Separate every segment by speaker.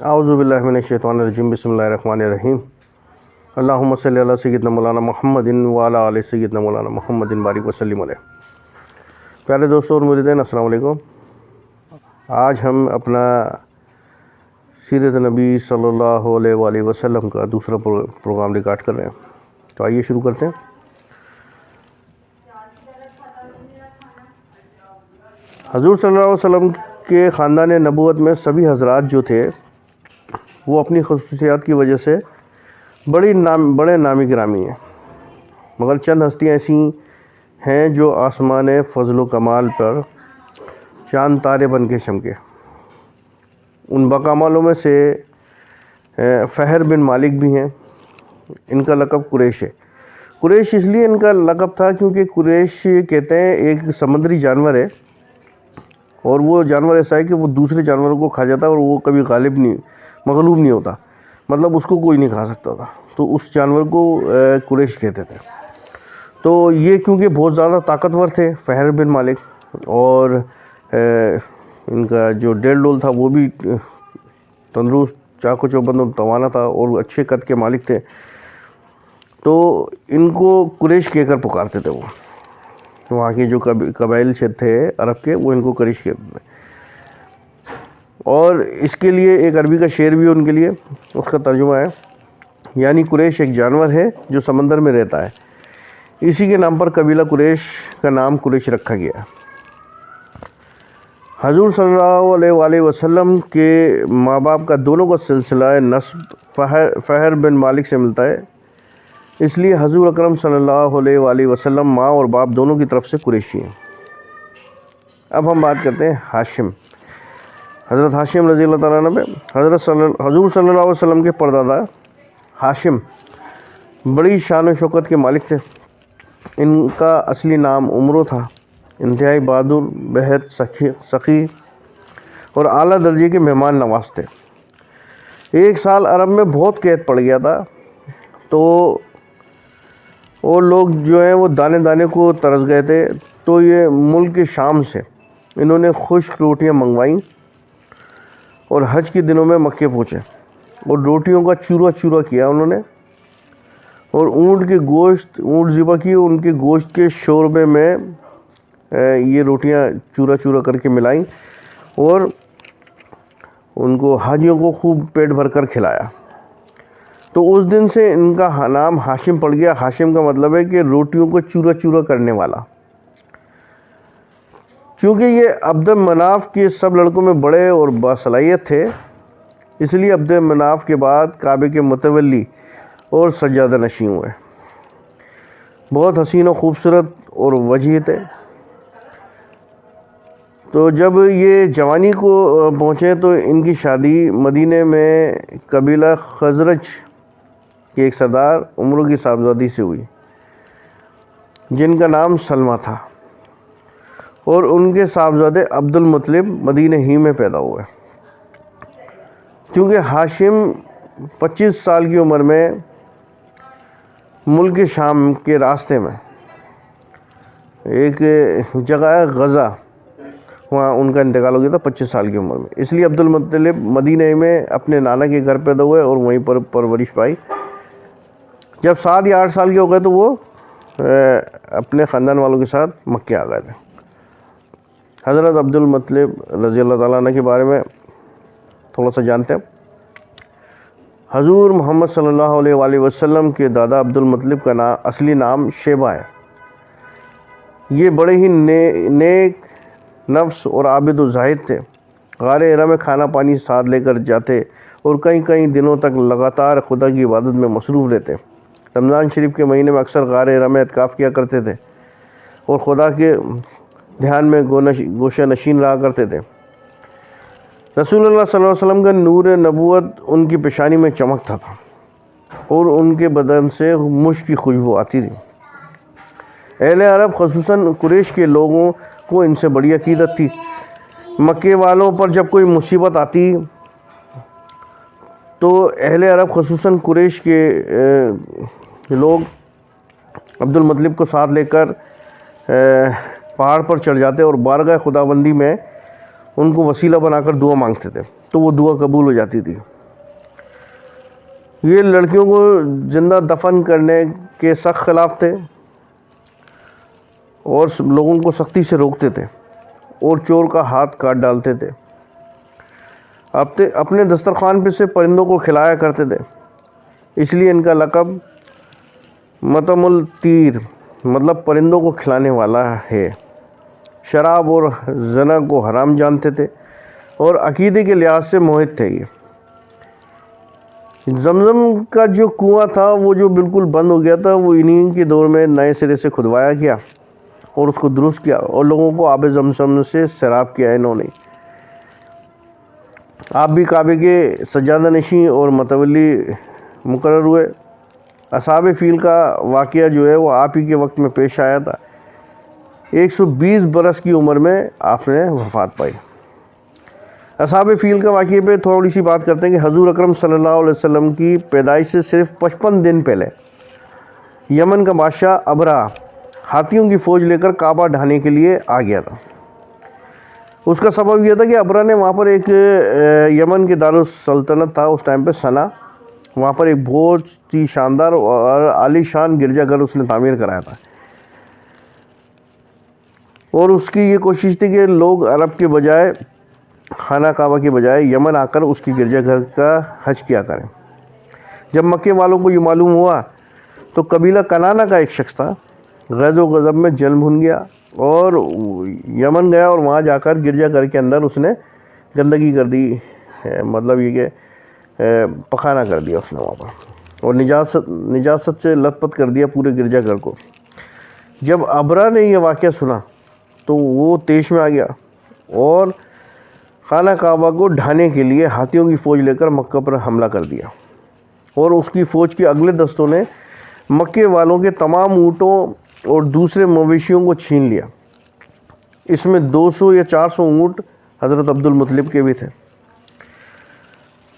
Speaker 1: اعوذ باللہ من الشیطان الرجیم، بسم اللہ الرحمن الرحیم۔ اللہم صلی علی سیدنا مولانا محمد وعلی آل سیدنا مولانا محمد بارک وسلم علیہ۔ پیارے دوستوں اور مریدین، السلام علیکم۔ آج ہم اپنا سیرت نبی صلی اللہ علیہ وآلہ وسلم کا دوسرا پروگرام ریکارڈ کر رہے ہیں، تو آئیے شروع کرتے ہیں۔ حضور صلی اللہ علیہ وسلم کے خاندان نبوت میں سبھی حضرات جو تھے وہ اپنی خصوصیات کی وجہ سے بڑے نامی گرامی ہیں، مگر چند ہستیاں ایسی ہیں جو آسمان فضل و کمال پر چاند تارے بن کے چمکے۔ ان باکمالوں میں سے فہر بن مالک بھی ہیں۔ ان کا لقب قریش ہے۔ قریش اس لیے ان کا لقب تھا کیونکہ قریش کہتے ہیں ایک سمندری جانور ہے، اور وہ جانور ایسا ہے کہ وہ دوسرے جانوروں کو کھا جاتا ہے، اور وہ کبھی مغلوب نہیں ہوتا، مطلب اس کو کوئی نہیں کھا سکتا تھا، تو اس جانور کو قریش کہتے تھے۔ تو یہ کیونکہ بہت زیادہ طاقتور تھے فہر بن مالک، اور ان کا جو ڈیل ڈول تھا وہ بھی تندرست، چاق و چوبند و توانا تھا، اور اچھے قد کے مالک تھے، تو ان کو قریش کہہ کر پکارتے تھے۔ وہ وہاں کے جو قبائل تھے عرب کے، وہ ان کو قریش کہتے تھے۔ اور اس کے لیے ایک عربی کا شعر بھی ان کے لیے، اس کا ترجمہ ہے، یعنی قریش ایک جانور ہے جو سمندر میں رہتا ہے، اسی کے نام پر قبیلہ قریش کا نام قریش رکھا گیا۔ حضور صلی اللہ علیہ وآلہ وسلم کے ماں باپ کا دونوں کا سلسلہ نسب فہر بن مالک سے ملتا ہے، اس لیے حضور اکرم صلی اللہ علیہ وآلہ وسلم ماں اور باپ دونوں کی طرف سے قریشی ہیں۔ اب ہم بات کرتے ہیں ہاشم، حضرت ہاشم رضی اللہ تعالیٰ عنہ پہ۔ حضور صلی اللہ علیہ وسلم کے پردادا ہاشم بڑی شان و شوکت کے مالک تھے۔ ان کا اصلی نام عمرو تھا۔ انتہائی بہادر، بہت سخی اور اعلیٰ درجے کے مہمان نواز تھے۔ ایک سال عرب میں بہت قحط پڑ گیا تھا، تو وہ لوگ جو ہیں وہ دانے دانے کو ترس گئے تھے، تو یہ ملک شام سے انہوں نے خشک روٹیاں منگوائیں اور حج کے دنوں میں مکے پہنچے، اور روٹیوں کا چورا کیا انہوں نے، اور اونٹ ذبح کی، ان کے گوشت کے شوربے میں یہ روٹیاں چورا کر کے ملائیں، اور ان کو حاجیوں کو خوب پیٹ بھر کر کھلایا۔ تو اس دن سے ان کا نام ہاشم پڑ گیا۔ ہاشم کا مطلب ہے کہ روٹیوں کو چورا کرنے والا۔ چونکہ یہ عبد مناف کے سب لڑکوں میں بڑے اور باصلاحیت تھے، اس لیے عبد مناف کے بعد کعبے کے متولی اور سجادہ نشین ہوئے۔ بہت حسین و خوبصورت اور وجیح تھے۔ تو جب یہ جوانی کو پہنچے تو ان کی شادی مدینے میں قبیلہ خزرج کے ایک سردار عمرو کی صاحبزادی سے ہوئی، جن کا نام سلمہ تھا، اور ان کے صاحبزادے عبد المطلب مدینہ ہی میں پیدا ہوئے۔ چونکہ ہاشم 25 سال کی عمر میں ملک شام کے راستے میں ایک جگہ ہے غزہ، وہاں ان کا انتقال ہو گیا تھا 25 سال کی عمر میں، اس لیے عبد المطلب مدینہ میں اپنے نانا کے گھر پیدا ہوئے اور وہیں پر پرورش پائی۔ جب 7 یا 8 سال کے ہو گئے تو وہ اپنے خاندان والوں کے ساتھ مکے آ گئے تھے۔ حضرت عبد المطلب رضی اللہ تعالیٰ عنہ کے بارے میں تھوڑا سا جانتے ہیں۔ حضور محمد صلی اللہ علیہ وآلہ وسلم کے دادا عبد المطلب کا اصلی نام شیبہ ہے۔ یہ بڑے ہی نیک نفس اور عابد و زاہد تھے۔ غار ہرا میں کھانا پانی ساتھ لے کر جاتے، اور کئی دنوں تک لگاتار خدا کی عبادت میں مصروف رہتے۔ رمضان شریف کے مہینے میں اکثر غار ہرا میں اعتکاف کیا کرتے تھے، اور خدا کے دھیان میں گوشہ نشین رہا کرتے تھے۔ رسول اللہ صلی اللہ علیہ وسلم کا نور نبوت ان کی پیشانی میں چمکتا تھا، اور ان کے بدن سے مشک کی خوشبو آتی تھی۔ اہل عرب خصوصاً قریش کے لوگوں کو ان سے بڑی عقیدت تھی۔ مکے والوں پر جب کوئی مصیبت آتی تو اہل عرب خصوصاً قریش کے لوگ عبد المطلب کو ساتھ لے کر پہاڑ پر چڑھ جاتے اور بارگاہ خداوندی میں ان کو وسیلہ بنا کر دعا مانگتے تھے تو وہ دعا قبول ہو جاتی تھی۔ یہ لڑکیوں کو زندہ دفن کرنے کے سخت خلاف تھے اور لوگوں کو سختی سے روکتے تھے اور چور کا ہاتھ کاٹ ڈالتے تھے۔ اپنے دسترخوان پہ سے پرندوں کو کھلایا کرتے تھے، اس لیے ان کا لقب مطعم الطیر مطلب پرندوں کو کھلانے والا ہے۔ شراب اور زنا کو حرام جانتے تھے اور عقیدے کے لحاظ سے موحد تھے۔ یہ زمزم کا جو کنواں تھا وہ جو بالکل بند ہو گیا تھا، وہ انہی کے دور میں نئے سرے سے کھدوایا گیا اور اس کو درست کیا اور لوگوں کو آب زمزم سے سیراب کیا انہوں نے۔ آپ بھی کعبے کے سجادہ نشین اور متولی مقرر ہوئے۔ اصحاب فیل کا واقعہ جو ہے وہ آپ ہی کے وقت میں پیش آیا تھا۔ 120 برس کی عمر میں آپ نے وفات پائی۔ اصحاب فیل کا واقعے پہ تھوڑی سی بات کرتے ہیں کہ حضور اکرم صلی اللہ علیہ وسلم کی پیدائش سے صرف 55 دن پہلے یمن کا بادشاہ ابرہہ ہاتھیوں کی فوج لے کر کعبہ ڈھانے کے لیے آ گیا تھا۔ اس کا سبب یہ تھا کہ ابرہہ نے وہاں پر ایک یمن کے دارالسلطنت تھا اس ٹائم پہ سنا، وہاں پر ایک بہت ہی شاندار اور عالی شان گرجا گھر اس نے تعمیر کرایا تھا، اور اس کی یہ کوشش تھی کہ لوگ عرب کے بجائے خانہ کعبہ کے بجائے یمن آ کر اس کی گرجا گھر کا حج کیا کریں۔ جب مکے والوں کو یہ معلوم ہوا تو قبیلہ کنانہ کا ایک شخص تھا، غیظ و غضب میں جل بھن گیا اور یمن گیا اور وہاں جا کر گرجا گھر کے اندر اس نے گندگی کر دی، مطلب یہ کہ پخانہ کر دیا اس نے وہاں پر، اور نجاست سے لت پت کر دیا پورے گرجا گھر کو۔ جب ابرہہ نے یہ واقعہ سنا تو وہ طیش میں آ گیا اور خانہ کعبہ کو ڈھانے کے لیے ہاتھیوں کی فوج لے کر مکہ پر حملہ کر دیا، اور اس کی فوج کے اگلے دستوں نے مکے والوں کے تمام اونٹوں اور دوسرے مویشیوں کو چھین لیا۔ اس میں 200 یا 400 اونٹ حضرت عبد المطلب کے بھی تھے۔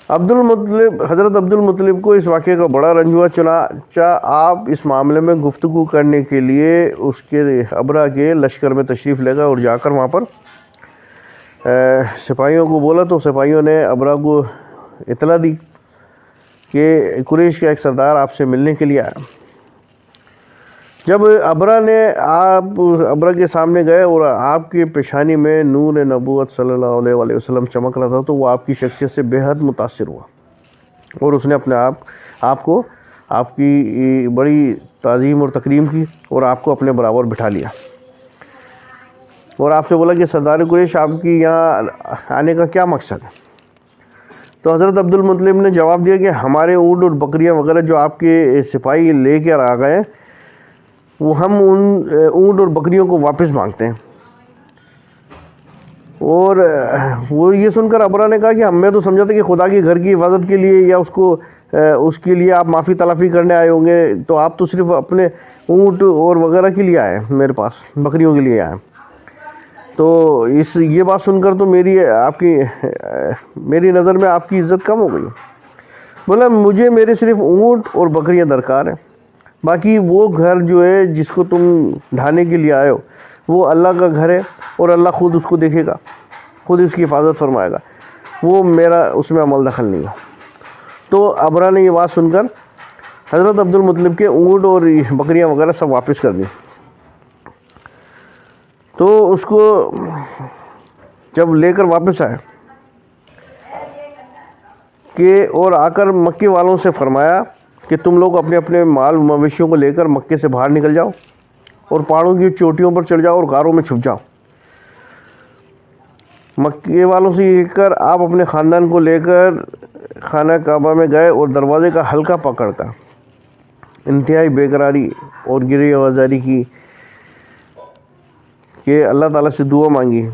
Speaker 1: حضرت عبد المطلب کو اس واقعے کا بڑا رنج ہوا، چنانچہ آپ اس معاملے میں گفتگو کرنے کے لیے اس کے ابرہہ کے لشکر میں تشریف لے گئے اور جا کر وہاں پر سپاہیوں کو بولا تو سپاہیوں نے ابرہہ کو اطلاع دی کہ قریش کا ایک سردار آپ سے ملنے کے لیے آیا۔ جب ابرہہ کے سامنے گئے اور آپ کی پیشانی میں نور نبوت صلی اللہ علیہ وسلم چمک رہا تھا تو وہ آپ کی شخصیت سے بے حد متاثر ہوا اور اس نے اپنے آپ کو آپ کی بڑی تعظیم اور تکریم کی اور آپ کو اپنے برابر بٹھا لیا اور آپ سے بولا کہ سردار قریش آپ کی یہاں آنے کا کیا مقصد ہے؟ تو حضرت عبد المطلب نے جواب دیا کہ ہمارے اونٹ اور بکریاں وغیرہ جو آپ کے سپاہی لے کر آ گئے وہ ہم ان اونٹ اور بکریوں کو واپس مانگتے ہیں۔ اور وہ یہ سن کر ابرہہ نے کہا کہ ہم میں تو سمجھا تھا کہ خدا کے گھر کی حفاظت کے لیے یا اس کے لیے آپ معافی تلافی کرنے آئے ہوں گے، تو آپ تو صرف اپنے اونٹ اور وغیرہ کے لیے آئے، میرے پاس بکریوں کے لیے آئے۔ تو یہ بات سن کر تو میری نظر میں آپ کی عزت کم ہو گئی۔ بولا مجھے میرے صرف اونٹ اور بکریاں درکار ہیں، باقی وہ گھر جو ہے جس کو تم ڈھانے کے لیے آئے ہو وہ اللہ کا گھر ہے اور اللہ خود اس کو دیکھے گا، خود اس کی حفاظت فرمائے گا، وہ میرا اس میں عمل دخل نہیں ہے۔ تو ابرہہ نے یہ بات سن کر حضرت عبد المطلب کے اونٹ اور بکریاں وغیرہ سب واپس کر دی۔ تو اس کو جب لے کر واپس آئے اور آ کر مکے والوں سے فرمایا کہ تم لوگ اپنے اپنے مال مویشیوں کو لے کر مکے سے باہر نکل جاؤ اور پہاڑوں کی چوٹیوں پر چڑھ جاؤ اور غاروں میں چھپ جاؤ۔ مکے والوں سے یہ کر آپ اپنے خاندان کو لے کر خانہ کعبہ میں گئے اور دروازے کا حلقہ پکڑ کر انتہائی بے قراری اور گریہ آوازاری کی کہ اللہ تعالیٰ سے دعا مانگی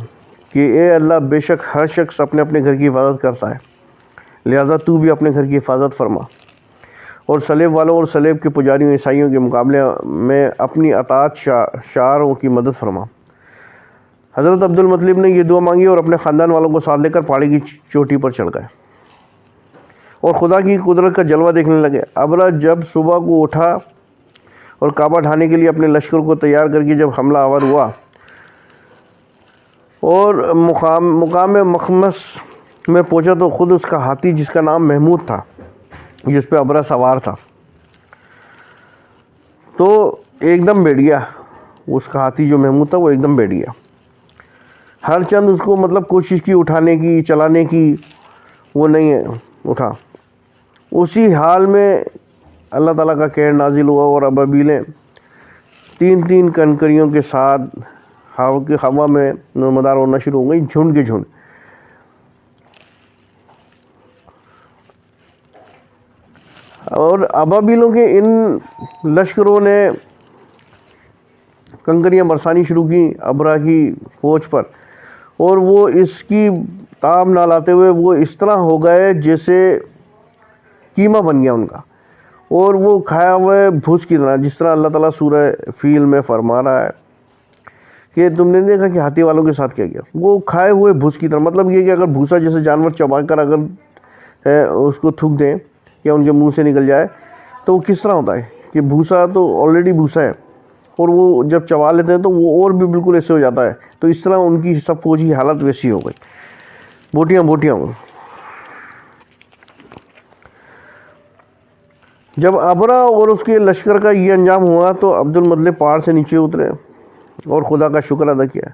Speaker 1: کہ اے اللہ، بے شک ہر شخص اپنے اپنے گھر کی حفاظت کرتا ہے، لہذا تو بھی اپنے گھر کی حفاظت فرما، اور سلیب والوں اور سلیب کے پجاریوں عیسائیوں کے مقابلے میں اپنی اطاعت شعاروں کی مدد فرما۔ حضرت عبد المطلب نے یہ دعا مانگی اور اپنے خاندان والوں کو ساتھ لے کر پہاڑی کی چوٹی پر چڑھ گئے اور خدا کی قدرت کا جلوہ دیکھنے لگے۔ ابرہہ جب صبح کو اٹھا اور کعبہ ڈھانے کے لیے اپنے لشکر کو تیار کر کے جب حملہ آور ہوا اور مقام مخمس میں پہنچا تو خود اس کا ہاتھی جس کا نام محمود تھا، جس پہ ابرہ سوار تھا، تو ایک دم بیٹھ گیا. اس کا ہاتھی جو محمود تھا وہ ایک دم بیٹھ گیا. ہر چند اس کو مطلب کوشش کی اٹھانے کی، چلانے کی، وہ نہیں اٹھا. اسی حال میں اللہ تعالیٰ کا قہر نازل ہوا اور ابابیلیں 3 کنکریوں کے ساتھ ہوا میں نمودار ہونا شروع ہو گئی، جھنڈ کے جھنڈ. اور ابابیلوں کے ان لشکروں نے کنکریاں برسانی شروع کی ابرہ کی فوج پر، اور وہ اس کی تاب نہ لاتے ہوئے وہ اس طرح ہو گئے جیسے قیمہ بن گیا ان کا، اور وہ کھایا ہوئے بھوس کی طرح. جس طرح اللہ تعالیٰ سورہ فیل میں فرما رہا ہے کہ تم نے دیکھا کہ ہاتھی والوں کے ساتھ کیا کیا، وہ کھائے ہوئے بھوس کی طرح. مطلب یہ کہ اگر بھوسا جیسے جانور چبا کر اگر اس کو تھوک دیں یا ان کے منہ سے نکل جائے تو وہ کس طرح ہوتا ہے کہ بھوسا تو آلریڈی بھوسا ہے، اور وہ جب چبا لیتے ہیں تو وہ اور بھی بالکل ایسے ہو جاتا ہے. تو اس طرح ان کی سب فوج کی حالت ویسی ہو گئی، بوٹیاں ہو. جب ابرہ اور اس کے لشکر کا یہ انجام ہوا تو عبد المطلب پہاڑ سے نیچے اترے اور خدا کا شکر ادا کیا.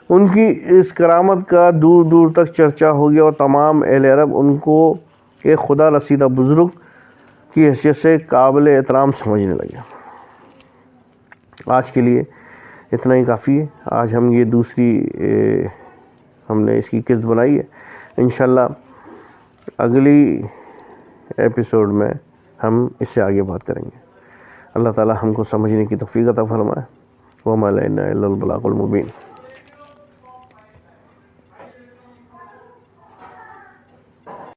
Speaker 1: ان کی اس کرامت کا دور دور تک چرچا ہو گیا، اور تمام اہل عرب ان کو ایک خدا رسیدہ بزرگ کی حیثیت سے قابل احترام سمجھنے لگے. آج کے لیے اتنا ہی کافی ہے. آج ہم یہ دوسری ہم نے اس کی قسط بنائی ہے. انشاءاللہ اگلی ایپیسوڈ میں ہم اس سے آگے بات کریں گے. اللہ تعالی ہم کو سمجھنے کی توفیق عطا فرمائے. وما علینا الا البلاغ المبین.